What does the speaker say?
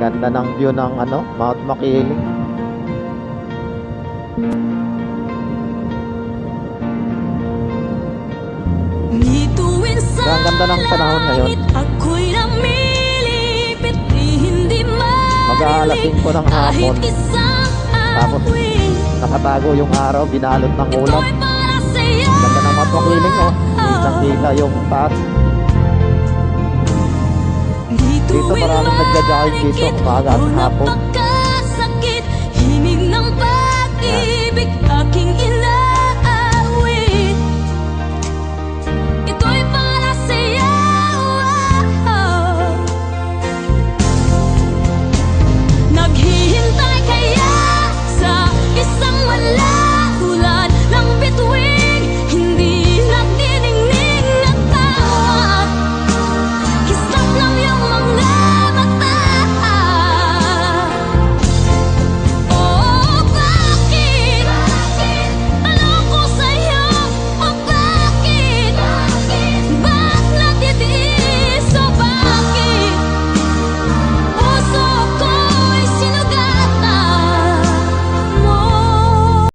Ganda ng view ng ano, Mount Makiling. Kaya ang ganda ng panahon ngayon. Mag-aalas 5 ng hapon. Tapos nakatago yung araw, binalot ng ulap. Ganda ng Mount Makiling, oh. Kitang-kita yung taas. Dito maraming nagja-jogging dito, umaga at hapon. Himig ng pag-ibig aking